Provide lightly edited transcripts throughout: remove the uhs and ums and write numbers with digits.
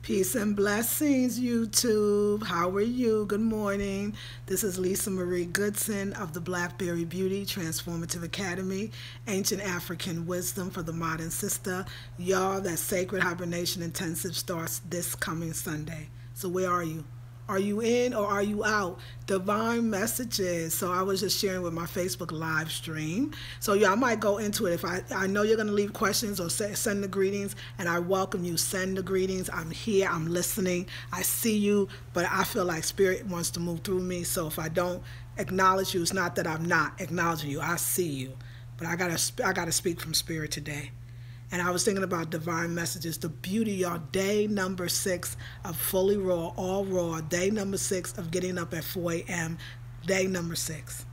Peace and blessings, YouTube. How are you? Good morning. This is Lisa Marie Goodson of the Blackberry Beauty Transformative Academy, Ancient African Wisdom for the Modern Sister. Y'all, that Sacred Hibernation Intensive starts this coming Sunday. So where are you? Are you in or are you out? Divine messages. So I was just sharing with my Facebook live stream. So yeah, I might go into it. If I know you're going to leave questions or send the greetings, and I welcome you. Send the greetings. I'm here. I'm listening. I see you, but I feel like Spirit wants to move through me. So if I don't acknowledge you, it's not that I'm not acknowledging you. I see you, but I gotta speak from Spirit today. And I was thinking about divine messages, the beauty, y'all. Day number 6 of fully raw, all raw. Day number 6 of getting up at 4 a.m. Day number 6.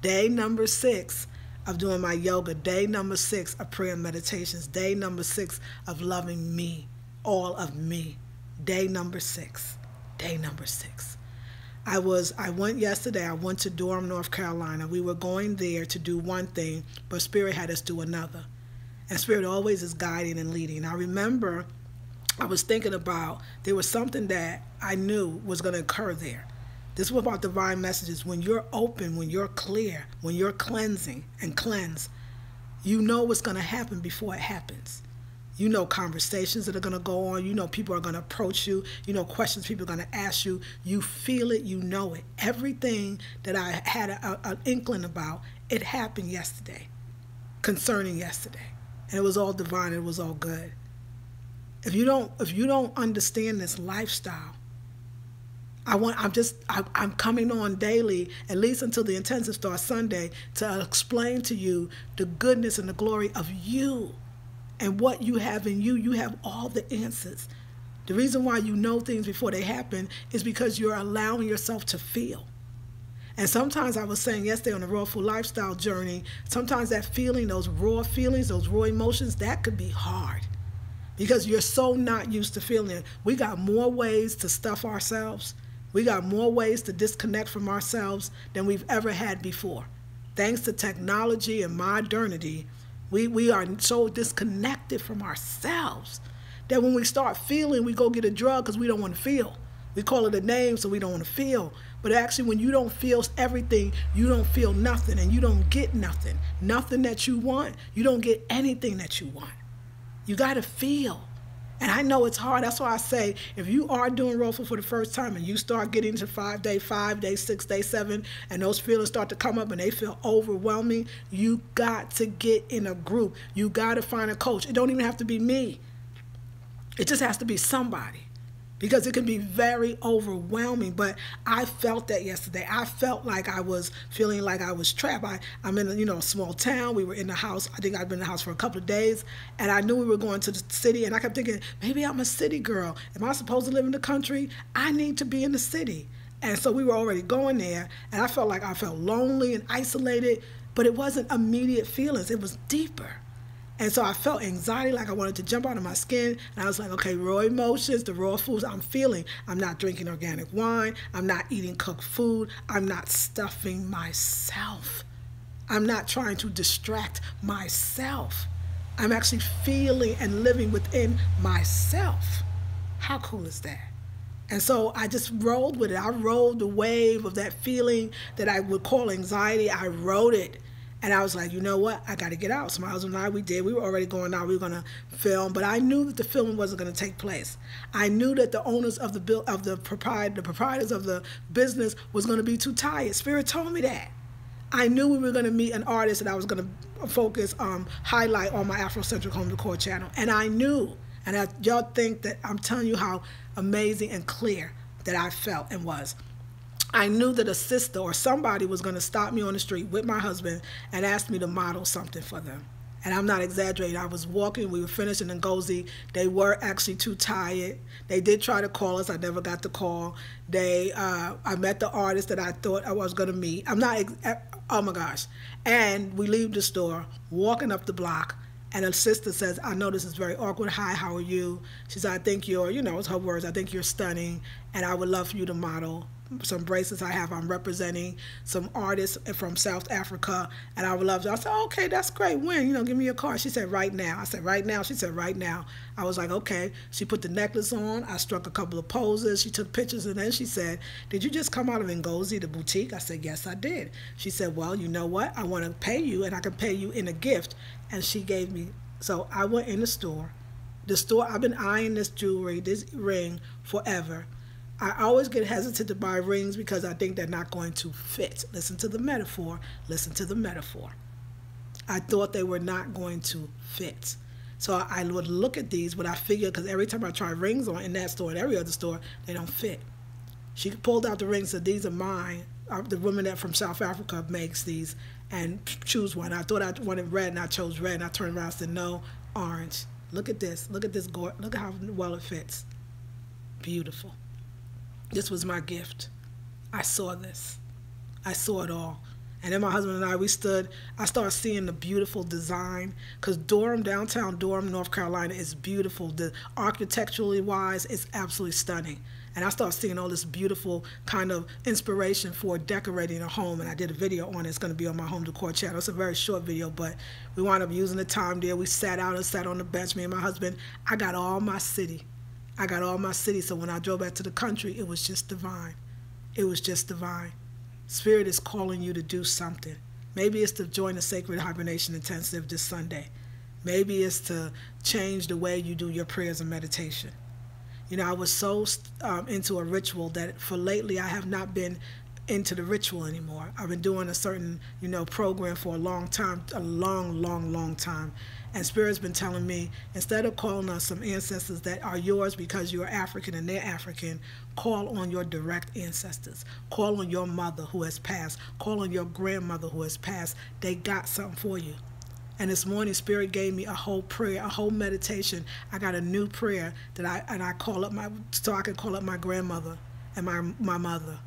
Day number 6 of doing my yoga. Day number 6 of prayer and meditations. Day number 6 of loving me, all of me. Day number 6. Day number 6. I went yesterday. I went to Durham, North Carolina. We were going there to do one thing, but Spirit had us do another. And Spirit always is guiding and leading. I remember I was thinking about, there was something that I knew was going to occur there. This was about divine messages. When you're open, when you're clear, when you're cleansing and cleanse, you know what's going to happen before it happens. You know conversations that are going to go on. You know people are going to approach you. You know questions people are going to ask you. You feel it. You know it. Everything that I had an inkling about, it happened yesterday, concerning yesterday. And it was all divine. It was all good. If you don't understand this lifestyle, I'm coming on daily, at least until the intensive starts Sunday, to explain to you the goodness and the glory of you and what you have in you. You have all the answers. The reason why you know things before they happen is because you're allowing yourself to feel. And sometimes, I was saying yesterday on the Raw Food Lifestyle journey, sometimes that feeling, those raw feelings, those raw emotions, that could be hard because you're so not used to feeling it. We got more ways to stuff ourselves. We got more ways to disconnect from ourselves than we've ever had before. Thanks to technology and modernity, we are so disconnected from ourselves that when we start feeling, we go get a drug because we don't want to feel. We call it a name so we don't want to feel. But actually, when you don't feel everything, you don't feel nothing, and you don't get nothing. Nothing that you want. You don't get anything that you want. You got to feel. And I know it's hard. That's why I say, if you are doing Raw Food for the first time and you start getting to 5 day, 6 day, 7, and those feelings start to come up and they feel overwhelming, you got to get in a group. You got to find a coach. It don't even have to be me. It just has to be somebody. Because it can be very overwhelming. But I felt that yesterday. I felt like I was feeling like I was trapped. I'm in a small town. We were in the house. I think I'd been in the house for a couple of days. And I knew we were going to the city. And I kept thinking, maybe I'm a city girl. Am I supposed to live in the country? I need to be in the city. And so we were already going there. And I felt like I felt lonely and isolated. But it wasn't immediate feelings. It was deeper. And so I felt anxiety, like I wanted to jump out of my skin. And I was like, okay, raw emotions, the raw foods I'm feeling. I'm not drinking organic wine. I'm not eating cooked food. I'm not stuffing myself. I'm not trying to distract myself. I'm actually feeling and living within myself. How cool is that? And so I just rolled with it. I rolled the wave of that feeling that I would call anxiety. I rode it. And I was like, you know what? I got to get out. So my husband and I, we were already going out. We were going to film. But I knew that the filming wasn't going to take place. I knew that the owners of the proprietors of the business was going to be too tired. Spirit told me that. I knew we were going to meet an artist that I was going to focus, highlight on my Afrocentric Home Decor channel. And I knew. And y'all think that I'm telling you how amazing and clear that I felt and was. I knew that a sister or somebody was going to stop me on the street with my husband and ask me to model something for them. And I'm not exaggerating. I was walking. We were finishing in Ngozi. They were actually too tired. They did try to call us. I never got the call. I met the artist that I thought I was going to meet. Oh my gosh. And we leave the store, walking up the block, and a sister says, I know this is very awkward. Hi, how are you? She said, I think it's her words, I think you're stunning, and I would love for you to model some bracelets I have. I'm representing some artists from South Africa, and I would love to. I said, okay, that's great. When? You know, give me your card. She said, right now. I said, right now? She said, right now. I was like, okay. She put the necklace on. I struck a couple of poses. She took pictures, and then she said, did you just come out of Ngozi, the boutique? I said, yes, I did. She said, well, you know what? I want to pay you, and I can pay you in a gift. And she gave me, so I went in the store. The store, I've been eyeing this jewelry, this ring, forever. I always get hesitant to buy rings because I think they're not going to fit. Listen to the metaphor. Listen to the metaphor. I thought they were not going to fit. So I would look at these, but I figured, because every time I try rings on in that store and every other store, they don't fit. She pulled out the rings and said, these are mine. The woman that from South Africa makes these, and choose one. I thought I wanted red, and I chose red, and I turned around and said, no, orange. Look at this. Look at this. Look at how well it fits. Beautiful. This was my gift. I saw this. I saw it all. And then my husband and I started seeing the beautiful design, because Durham, downtown Durham, North Carolina is beautiful. The architecturally wise, it's absolutely stunning. And I started seeing all this beautiful kind of inspiration for decorating a home, and I did a video on it. It's going to be on my home decor channel. It's a very short video, but we wound up using the time there. We sat out and sat on the bench, me and my husband. I got all my city. So when I drove back to the country, it was just divine. It was just divine. Spirit is calling you to do something. Maybe it's to join the Sacred Hibernation Intensive this Sunday. Maybe it's to change the way you do your prayers and meditation. You know, I was so into a ritual that for lately I have not been into the ritual anymore. I've been doing a certain, program for a long time, a long time. And Spirit's been telling me, instead of calling on some ancestors that are yours because you're African and they're African, call on your direct ancestors. Call on your mother who has passed. Call on your grandmother who has passed. They got something for you. And this morning, Spirit gave me a whole prayer, a whole meditation. I got a new prayer that I call up so I can call up my grandmother and my mother.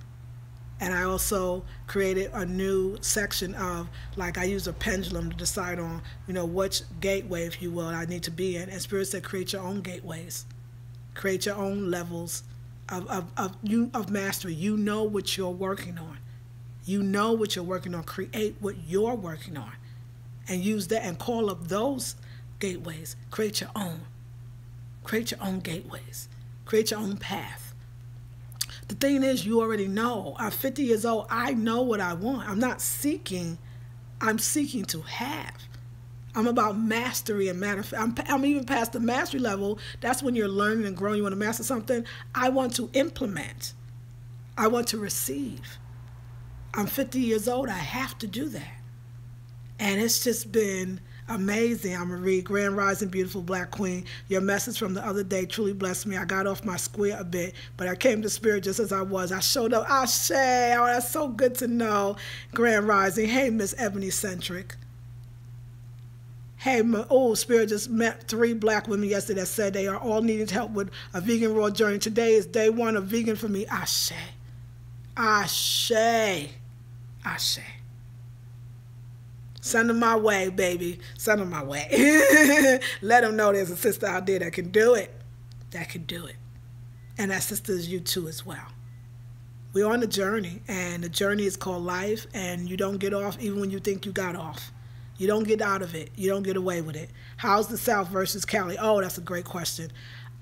And I also created a new section of, like, I use a pendulum to decide on, which gateway, if you will, I need to be in. And Spirit said, create your own gateways. Create your own levels of mastery. You know what you're working on. You know what you're working on. Create what you're working on. And use that and call up those gateways. Create your own. Create your own gateways. Create your own path. The thing is, you already know. I'm 50 years old. I know what I want. I'm not seeking. I'm seeking to have. I'm about mastery and I'm even past the mastery level. That's when you're learning and growing. You want to master something. I want to implement. I want to receive. I'm 50 years old. I have to do that. And it's just been amazing. I'm Marie, Grand Rising, Beautiful Black Queen. Your message from the other day truly blessed me. I got off my square a bit, but I came to Spirit just as I was. I showed up. Ashe. Oh, that's so good to know. Grand Rising. Hey, Miss Ebony Centric. Hey, Spirit just met 3 black women yesterday that said they are all needing help with a vegan raw journey. Today is day 1 of vegan for me. Ashe. Ashe. Ashe. Send them my way, baby. Send them my way. Let them know there's a sister out there that can do it. That can do it. And that sister is you too as well. We're on a journey, and the journey is called life, and you don't get off even when you think you got off. You don't get out of it. You don't get away with it. How's the South versus Cali? Oh, that's a great question.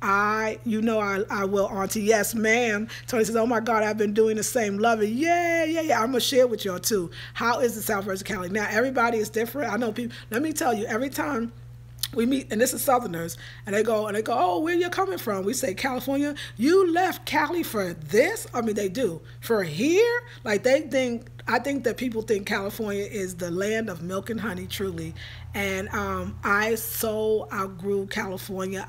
I will, Auntie. Yes, ma'am. Tony says, oh my God, I've been doing the same. Love it. Yeah. I'm going to share with y'all too. How is the South versus Cali? Now, everybody is different. I know people, let me tell you, every time we meet, and this is Southerners, and they go, oh, where you coming from? We say, California. You left Cali for this? I mean, they do. For here? Like, I think that people think California is the land of milk and honey, truly. And I so outgrew California.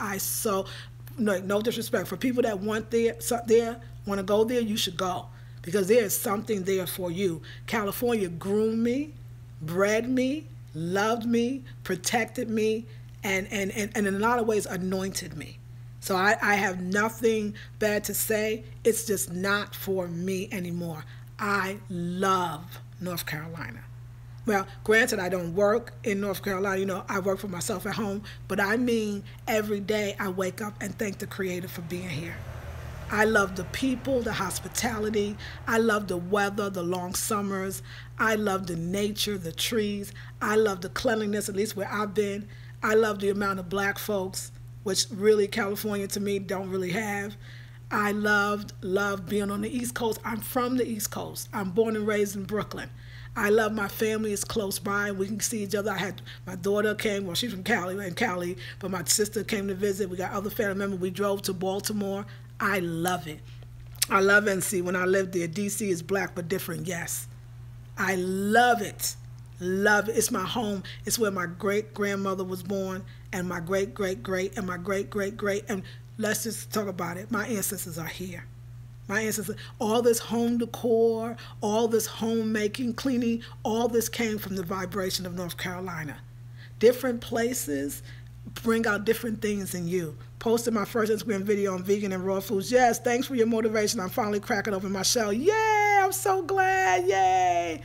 No disrespect. For people that want to go there, you should go. Because there is something there for you. California groomed me, bred me, loved me, protected me, and in a lot of ways anointed me. So I have nothing bad to say. It's just not for me anymore. I love North Carolina. Well, granted, I don't work in North Carolina. I work for myself at home. But I mean, every day I wake up and thank the Creator for being here. I love the people, the hospitality. I love the weather, the long summers. I love the nature, the trees. I love the cleanliness, at least where I've been. I love the amount of black folks, which really California to me don't really have. I love being on the East Coast. I'm from the East Coast. I'm born and raised in Brooklyn. I love my family is close by. We can see each other. I had my daughter came, well, she's from Cali, but my sister came to visit. We got other family members. We drove to Baltimore. I love it. I love NC. When I lived there, DC is black but different, yes. I love it. Love it. It's my home. It's where my great-grandmother was born, and my great-great-great, and my great-great-great, and let's just talk about it. My ancestors are here. My ancestors, all this home decor, all this homemaking, cleaning, all this came from the vibration of North Carolina. Different places bring out different things in you. Posted my first Instagram video on vegan and raw foods. Yes, thanks for your motivation. I'm finally cracking open my shell. Yay, I'm so glad, yay.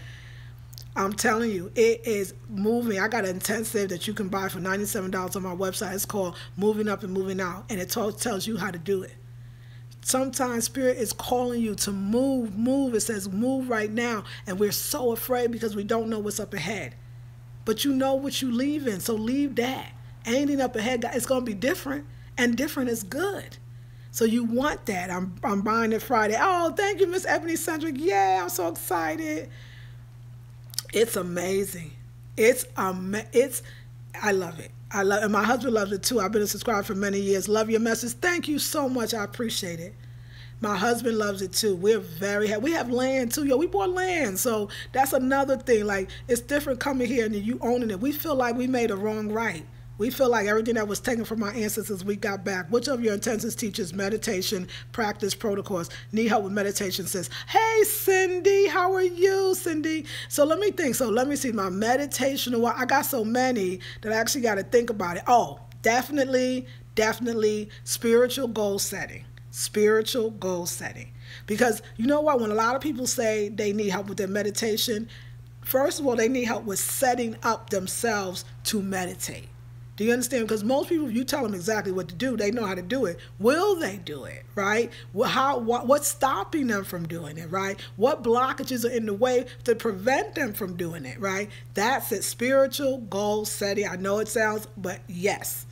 I'm telling you, it is moving. I got an intensive that you can buy for $97 on my website. It's called Moving Up and Moving Out, and it tells you how to do it. Sometimes Spirit is calling you to move. It says move right now. And we're so afraid because we don't know what's up ahead. But you know what you leave in, so leave that. Anything up ahead, it's going to be different. And different is good. So you want that. I'm buying it Friday. Oh, thank you, Miss Ebony Centric. Yeah, I'm so excited. It's amazing. I love it. And my husband loves it too. I've been a subscriber for many years. Love your message. Thank you so much. I appreciate it. My husband loves it too. We're very happy. We have land too. We bought land. So that's another thing. Like, it's different coming here and you owning it. We feel like we made a wrong right. We feel like everything that was taken from our ancestors, we got back. Which of your intensive teachers, meditation, practice, protocols, need help with meditation says, hey, Cindy, how are you, Cindy? So let me think. So let me see my meditation. I got so many that I actually got to think about it. Oh, definitely spiritual goal setting. Spiritual goal setting. Because you know what? When a lot of people say they need help with their meditation, first of all, they need help with setting up themselves to meditate. Do you understand? Because most people, if you tell them exactly what to do, they know how to do it. Will they do it, right? What's stopping them from doing it, right? What blockages are in the way to prevent them from doing it, right? That's it. Spiritual goal setting. I know it sounds, but yes.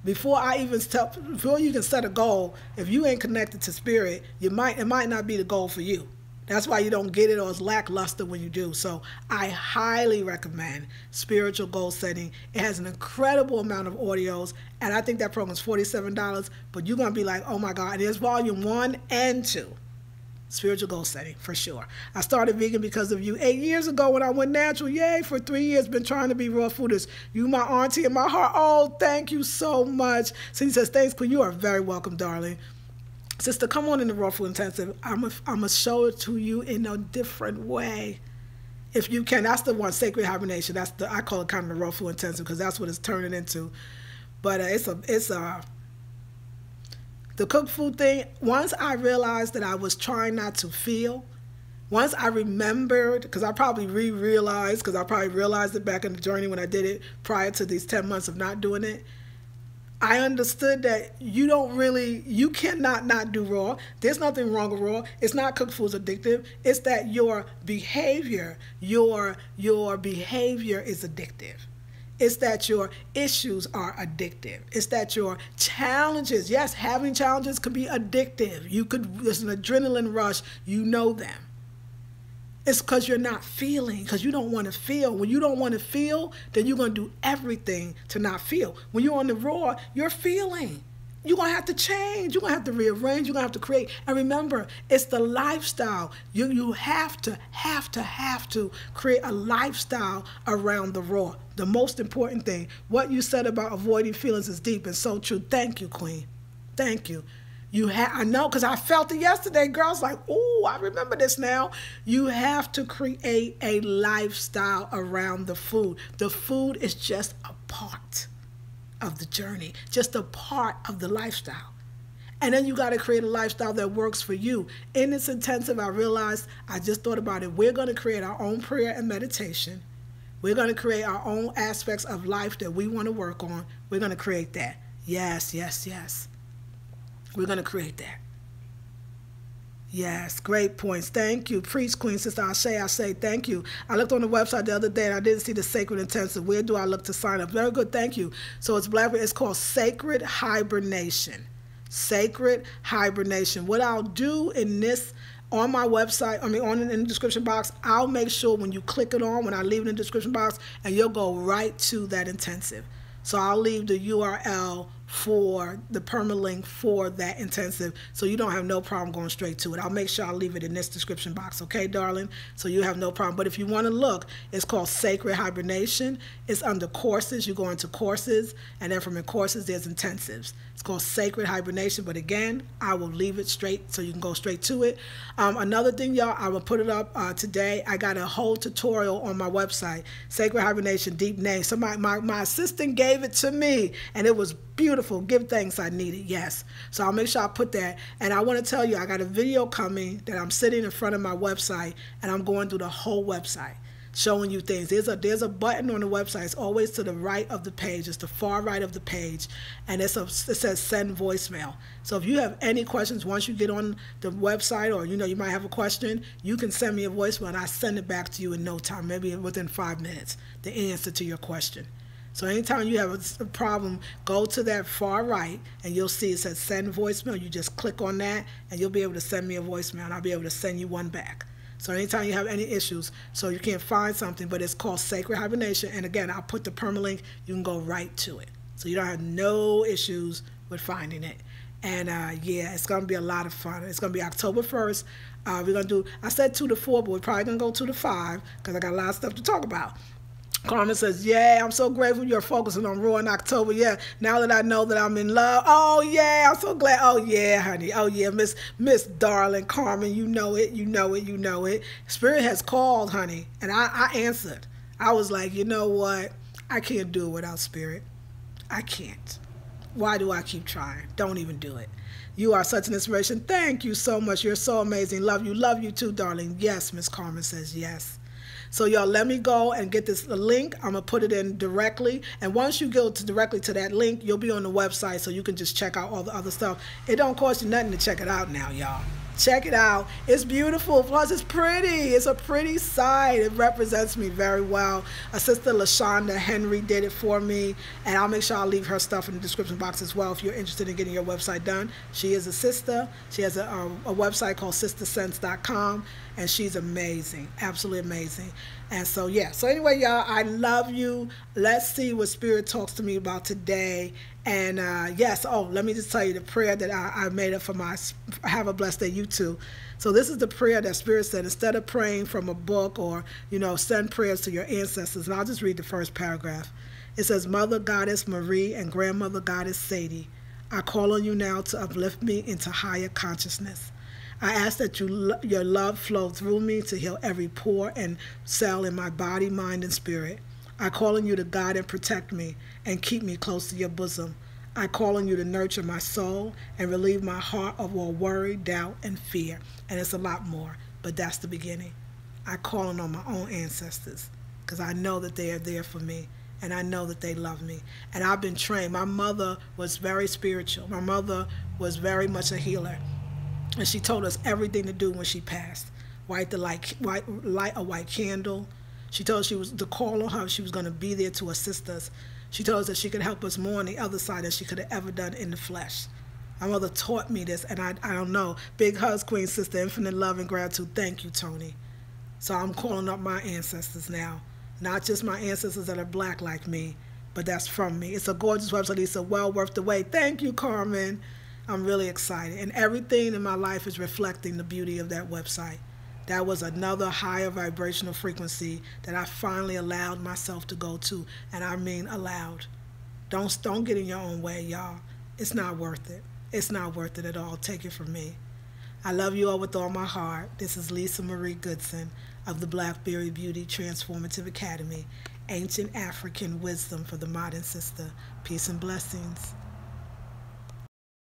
Before you can set a goal, if you ain't connected to spirit, it might not be the goal for you. That's why you don't get it, or it's lackluster when you do. So I highly recommend spiritual goal setting. It has an incredible amount of audios, and I think that program is $47, but you're going to be like, oh my God. And there's volume 1 and 2. Spiritual goal setting, for sure. I started vegan because of you 8 years ago when I went natural. Yay, for 3 years, been trying to be raw foodist. You, my auntie, in my heart. Oh, thank you so much. Cindy says, thanks, Queen. You are very welcome, darling. Sister, come on in the Raw Food Intensive. I'm going to show it to you in a different way. If you can. That's the one, Sacred Hibernation. I call it kind of the Raw Food Intensive because that's what it's turning into. But the cooked food thing, once I realized that I was trying not to feel, once I remembered, because I probably realized it back in the journey when I did it prior to these 10 months of not doing it, I understood that you cannot not do raw. There's nothing wrong with raw. It's not cooked food's addictive. It's that your behavior is addictive. It's that your issues are addictive. It's that your challenges, yes, having challenges could be addictive. There's an adrenaline rush, you know them. It's because you're not feeling, because you don't want to feel. When you don't want to feel, then you're going to do everything to not feel. When you're on the raw, you're feeling. You're going to have to change. You're going to have to rearrange. You're going to have to create. And remember, it's the lifestyle. You have to create a lifestyle around the raw. The most important thing. What you said about avoiding feelings is deep and so true. Thank you, Queen. Thank you. I know, because I felt it yesterday. Girls like, oh, I remember this now. You have to create a lifestyle around the food. The food is just a part of the journey, just a part of the lifestyle. And then you got to create a lifestyle that works for you. In this intensive, I realized, I just thought about it. We're going to create our own prayer and meditation. We're going to create our own aspects of life that we want to work on. We're going to create that. Yes, yes, yes. We're going to create that. Yes, great points. Thank you. Preach, Queen Sister Ashe. I say thank you. I looked on the website the other day and I didn't see the Sacred Intensive. Where do I look to sign up? Very good. Thank you. So it's called Sacred Hibernation. Sacred Hibernation. What I'll do in this on my website, in the description box, I'll make sure when you click it on, when I leave it in the description box, and you'll go right to that intensive. So I'll leave the URL for the permalink for that intensive, so you don't have no problem going straight to it. I'll make sure I'll leave it in this description box, okay, darling? So you have no problem. But if you want to look, it's called Sacred Hibernation. It's under courses. You go into courses, and then from in courses, there's intensives. It's called Sacred Hibernation, but again, I will leave it straight so you can go straight to it. Another thing, y'all, I will put it up today. I got a whole tutorial on my website, Sacred Hibernation, Deep Name. So my assistant gave it to me, and it was beautiful. Give thanks, I need it. Yes. So I'll make sure I put that. And I want to tell you, I got a video coming that I'm sitting in front of my website, and I'm going through the whole website, showing you things. There's a button on the website. It's always to the right of the page. It's the far right of the page, and it says send voicemail. So if you have any questions, once you get on the website, or you might have a question, you can send me a voicemail, and I send it back to you in no time, maybe within 5 minutes, the answer to your question. So anytime you have a problem, go to that far right, and you'll see it says send voicemail. You just click on that, and you'll be able to send me a voicemail, and I'll be able to send you one back. So anytime you have any issues, so you can't find something, but it's called Sacred Hibernation, and again, I'll put the permalink. You can go right to it. So you don't have no issues with finding it. And yeah, it's going to be a lot of fun. It's going to be October 1st. We're going to do, I said 2 to 4, but we're probably going to go 2 to 5, because I got a lot of stuff to talk about. Carmen says, yeah, I'm so grateful you're focusing on Raw in October. Yeah, now that I know that I'm in love. Oh, yeah, I'm so glad. Oh, yeah, honey. Oh, yeah, Miss Darling Carmen, you know it, you know it, you know it. Spirit has called, honey, and I answered. I was like, you know what? I can't do it without Spirit. I can't. Why do I keep trying? Don't even do it. You are such an inspiration. Thank you so much. You're so amazing. Love you. Love you too, darling. Yes, Miss Carmen says yes. So y'all, let me go and get this link. I'm going to put it in directly. And once you go directly to that link, you'll be on the website, so you can just check out all the other stuff. It don't cost you nothing to check it out now, y'all. Check it out. It's beautiful. Plus, it's pretty. It's a pretty site. It represents me very well. Sister LaShonda Henry did it for me, and I'll make sure I'll leave her stuff in the description box as well if you're interested in getting your website done. She is a sister. She has a website called sistersense.com, and she's amazing. Absolutely amazing. And so, yeah. So anyway, y'all, I love you. Let's see what Spirit talks to me about today. And yes, let me just tell you the prayer that I made up for my Have a Blessed Day, you too. So this is the prayer that Spirit said, instead of praying from a book or, send prayers to your ancestors. And I'll just read the first paragraph. It says, Mother Goddess Marie and Grandmother Goddess Sadie, I call on you now to uplift me into higher consciousness. I ask that your love flow through me to heal every pore and cell in my body, mind, and spirit. I call on you to guide and protect me and keep me close to your bosom. I call on you to nurture my soul and relieve my heart of all worry, doubt, and fear. And it's a lot more, but that's the beginning. I call on my own ancestors because I know that they are there for me, and I know that they love me. And I've been trained. My mother was very spiritual. My mother was very much a healer, and she told us everything to do when she passed. Light a white candle. She told us she was to call on her. She was going to be there to assist us. She told us that she could help us more on the other side than she could have ever done in the flesh. My mother taught me this, and I don't know. Big hugs, Queen Sister, infinite love and gratitude. Thank you, Tony. So I'm calling up my ancestors now. Not just my ancestors that are black like me, but that's from me. It's a gorgeous website. It's well worth the wait. Thank you, Carmen. I'm really excited. And everything in my life is reflecting the beauty of that website. That was another higher vibrational frequency that I finally allowed myself to go to. And I mean allowed. Don't get in your own way, y'all. It's not worth it. It's not worth it at all. Take it from me. I love you all with all my heart. This is Lisa Marie Goodson of the Blackberry Beauty Transformative Academy. Ancient African wisdom for the modern sister. Peace and blessings.